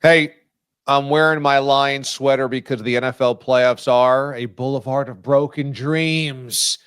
Hey, I'm wearing my Lions sweater because the NFL playoffs are a boulevard of broken dreams.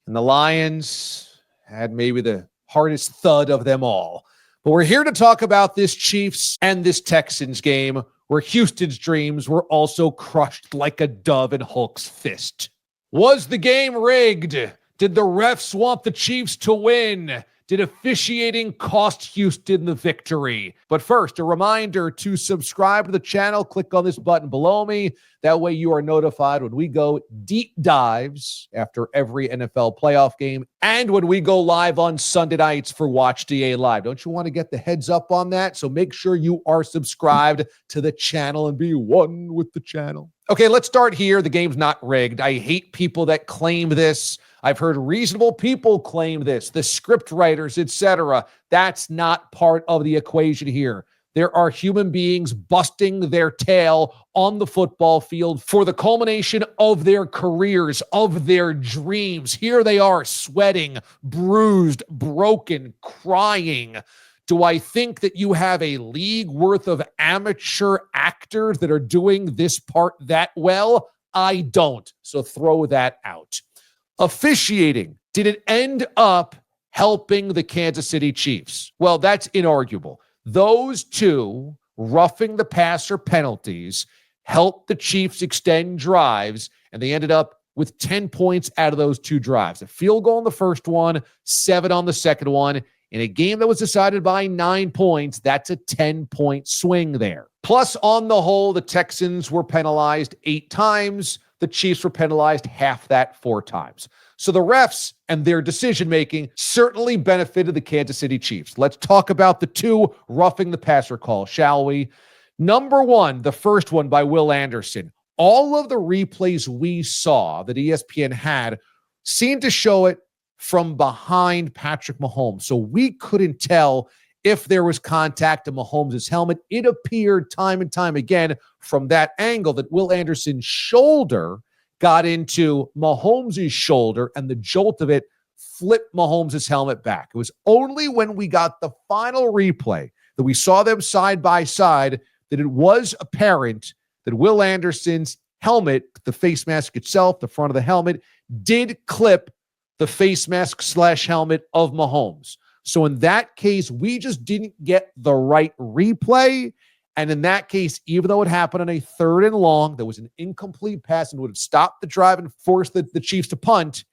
And the Lions had maybe the hardest thud of them all. But we're here to talk about this Chiefs and this Texans game where Houston's dreams were also crushed like a dove in Hulk's fist. Was the game rigged? Did the refs want the Chiefs to win? Did officiating cost Houston the victory? But first, a reminder to subscribe to the channel. Click on this button below me. That way you are notified when we go deep dives after every NFL playoff game and when we go live on Sunday nights for Watch DA Live. Don't you want to get the heads up on that? So make sure you are subscribed to the channel and be one with the channel. Okay, let's start here. The game's not rigged. I hate people that claim this. I've heard reasonable people claim this, the script writers, etc. That's not part of the equation here. There are human beings busting their tail on the football field for the culmination of their careers, of their dreams. Here they are, sweating, bruised, broken, crying. Do I think that you have a league worth of amateur actors that are doing this part that well? I don't. So throw that out. Officiating. Did it end up helping the Kansas City Chiefs? Well, that's inarguable. Those two roughing the passer penalties helped the Chiefs extend drives, and they ended up with 10 points out of those two drives. A field goal in the first one, 7 on the second one. In a game that was decided by 9 points, that's a 10-point swing there. Plus, on the whole, the Texans were penalized 8 times. The Chiefs were penalized half that 4 times. So the refs and their decision-making certainly benefited the Kansas City Chiefs. Let's talk about the two roughing the passer calls, shall we? Number one, the first one by Will Anderson. All of the replays we saw that ESPN had seemed to show it from behind Patrick Mahomes. So we couldn't tell if there was contact to Mahomes' helmet. It appeared time and time again from that angle that Will Anderson's shoulder got into Mahomes' shoulder and the jolt of it flipped Mahomes' helmet back. It was only when we got the final replay that we saw them side by side that it was apparent that Will Anderson's helmet, the face mask itself, the front of the helmet, did clip the face mask / helmet of Mahomes. So in that case, we just didn't get the right replay. And in that case, even though it happened on a 3rd and long, there was an incomplete pass and would have stopped the drive and forced the Chiefs to punt.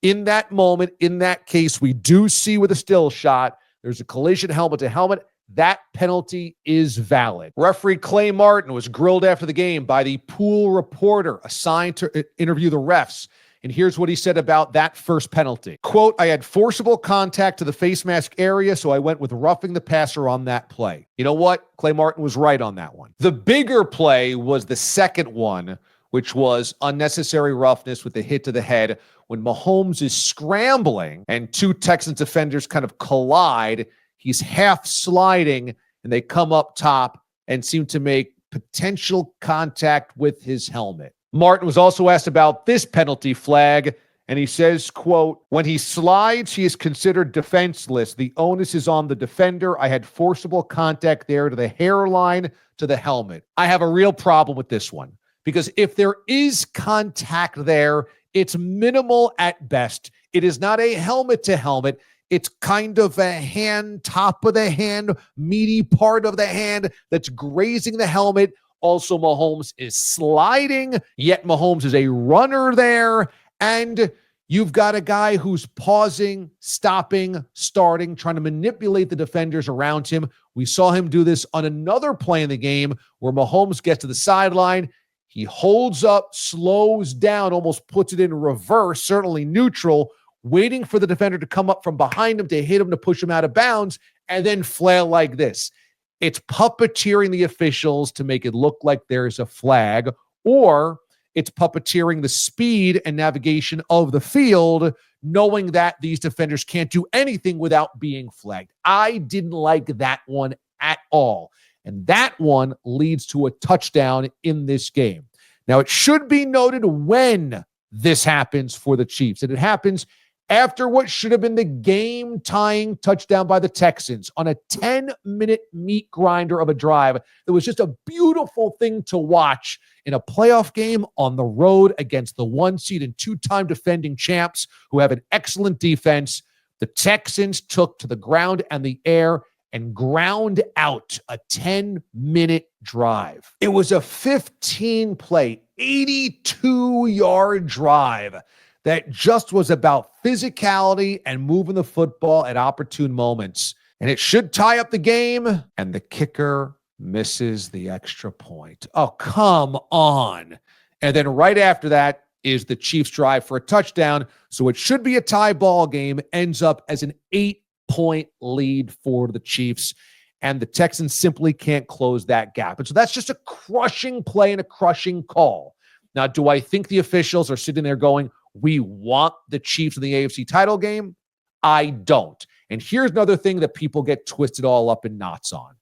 In that moment, in that case, we do see with a still shot, there's a collision helmet to helmet. That penalty is valid. Referee Clay Martin was grilled after the game by the pool reporter assigned to interview the refs. And here's what he said about that first penalty. Quote, I had forcible contact to the face mask area, so I went with roughing the passer on that play. You know what? Clay Martin was right on that one. The bigger play was the second one, which was unnecessary roughness with the hit to the head when Mahomes is scrambling and 2 Texans defenders kind of collide. He's half sliding, and they come up top and seem to make potential contact with his helmet. Martin was also asked about this penalty flag, and he says, quote, when he slides, he is considered defenseless. The onus is on the defender. I had forcible contact there to the hairline, to the helmet. I have a real problem with this one because if there is contact there, it's minimal at best. It is not a helmet to helmet. It's kind of a hand, top of the hand, meaty part of the hand that's grazing the helmet. Also, Mahomes is sliding, yet Mahomes is a runner there. And you've got a guy who's pausing, stopping, starting, trying to manipulate the defenders around him. We saw him do this on another play in the game where Mahomes gets to the sideline. He holds up, slows down, almost puts it in reverse, certainly neutral, waiting for the defender to come up from behind him to hit him to push him out of bounds, and then flail like this. It's puppeteering the officials to make it look like there's a flag, or it's puppeteering the speed and navigation of the field, knowing that these defenders can't do anything without being flagged. I didn't like that one at all. And that one leads to a touchdown in this game. Now, it should be noted when this happens for the Chiefs, and it happens after what should have been the game-tying touchdown by the Texans on a 10-minute meat grinder of a drive. It was just a beautiful thing to watch in a playoff game on the road against the 1 seed and 2-time defending champs who have an excellent defense. The Texans took to the ground and the air and ground out a 10-minute drive. It was a 15-play, 82-yard drive that just was about physicality and moving the football at opportune moments. And it should tie up the game, and the kicker misses the extra point. Oh, come on. And then right after that is the Chiefs' drive for a touchdown. So it should be a tie ball game, ends up as an 8-point lead for the Chiefs. And the Texans simply can't close that gap. And so that's just a crushing play and a crushing call. Now, do I think the officials are sitting there going, we want the Chiefs in the AFC title game? I don't. And here's another thing that people get twisted all up in knots on.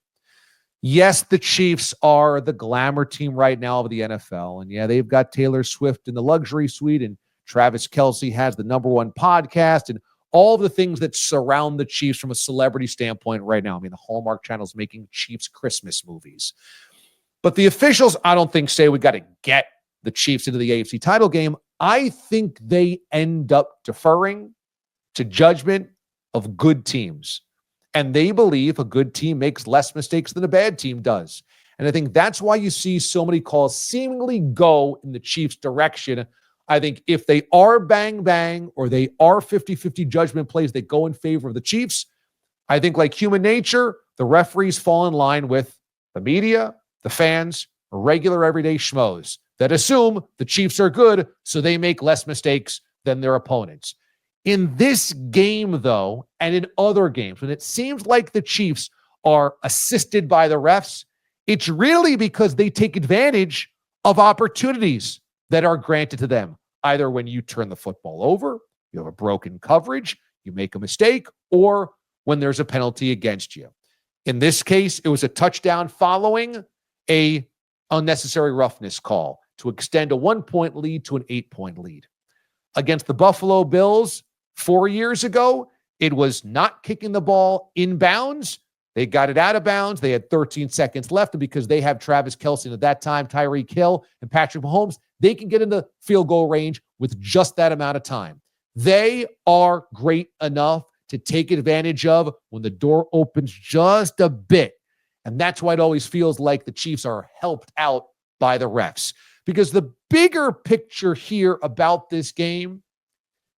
Yes, the Chiefs are the glamour team right now of the NFL. And yeah, they've got Taylor Swift in the luxury suite, and Travis Kelce has the #1 podcast, and all the things that surround the Chiefs from a celebrity standpoint right now. I mean, the Hallmark Channel's making Chiefs Christmas movies. But the officials, I don't think, say we got to get the Chiefs into the AFC title game. I think they end up deferring to judgment of good teams. And they believe a good team makes less mistakes than a bad team does. And I think that's why you see so many calls seemingly go in the Chiefs' direction. I think if they are bang-bang or they are 50-50 judgment plays that go in favor of the Chiefs, I think like human nature, the referees fall in line with the media, the fans, regular everyday schmoes that assume the Chiefs are good, so they make less mistakes than their opponents. In this game, though, and in other games, when it seems like the Chiefs are assisted by the refs, it's really because they take advantage of opportunities that are granted to them, either when you turn the football over, you have a broken coverage, you make a mistake, or when there's a penalty against you. In this case, it was a touchdown following a unnecessary roughness call to extend a 1-point lead to an 8-point lead. Against the Buffalo Bills 4 years ago, it was not kicking the ball in bounds. They got it out of bounds. They had 13 seconds left. And because they have Travis Kelce and at that time, Tyreek Hill and Patrick Mahomes, they can get in the field goal range with just that amount of time. They are great enough to take advantage of when the door opens just a bit. And that's why it always feels like the Chiefs are helped out by the refs. Because the bigger picture here about this game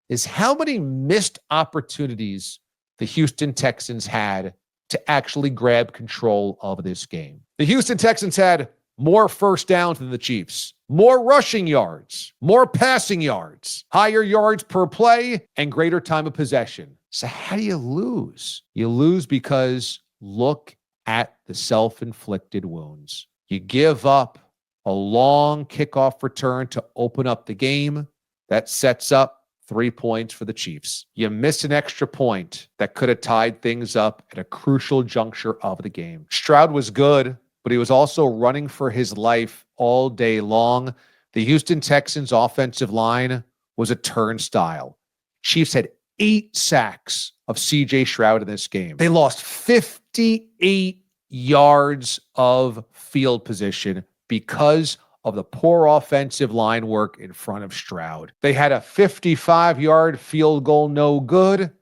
is how many missed opportunities the Houston Texans had to actually grab control of this game. The Houston Texans had more first downs than the Chiefs, more rushing yards, more passing yards, higher yards per play, and greater time of possession. So how do you lose? You lose because look at the self-inflicted wounds. You give up a long kickoff return to open up the game. That sets up 3 points for the Chiefs. You miss an extra point that could have tied things up at a crucial juncture of the game. Stroud was good, but he was also running for his life all day long. The Houston Texans offensive line was a turnstile. Chiefs had 8 sacks of CJ Stroud in this game. They lost 58 yards of field position because of the poor offensive line work in front of Stroud. They had a 55-yard field goal, no good.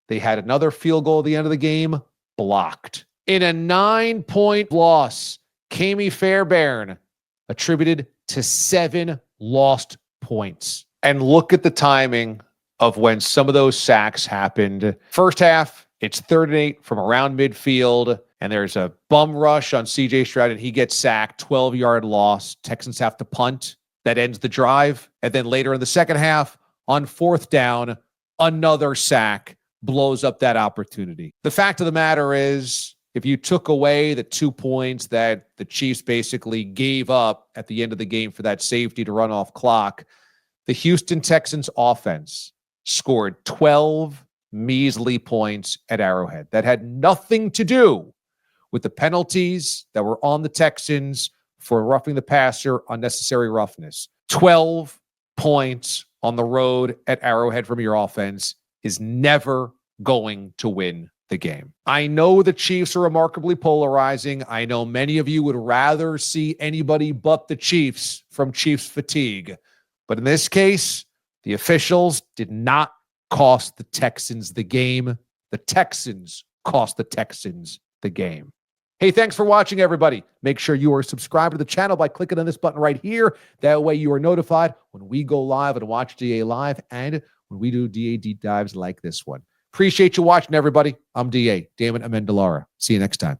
They had another field goal at the end of the game, blocked. In a 9-point loss, Kami Fairbairn attributed to 7 lost points. And look at the timing of when some of those sacks happened. First half, it's 3rd and 8 from around midfield, and there's a bum rush on CJ Stroud, and he gets sacked, 12-yard loss. Texans have to punt. That ends the drive. And then later in the second half, on 4th down, another sack blows up that opportunity. The fact of the matter is, if you took away the 2 points that the Chiefs basically gave up at the end of the game for that safety to run off clock, the Houston Texans offense scored 12 measly points at Arrowhead. That had nothing to do with the penalties that were on the Texans for roughing the passer, unnecessary roughness. 12 points on the road at Arrowhead from your offense is never going to win the game. I know the Chiefs are remarkably polarizing. I know many of you would rather see anybody but the Chiefs from Chiefs fatigue. But in this case, the officials did not cost the Texans the game. The Texans cost the Texans the game. Hey, thanks for watching, everybody. Make sure you are subscribed to the channel by clicking on this button right here. That way you are notified when we go live and watch DA live and when we do DA deep dives like this one. Appreciate you watching, everybody. I'm DA, Damon Amendolara. See you next time.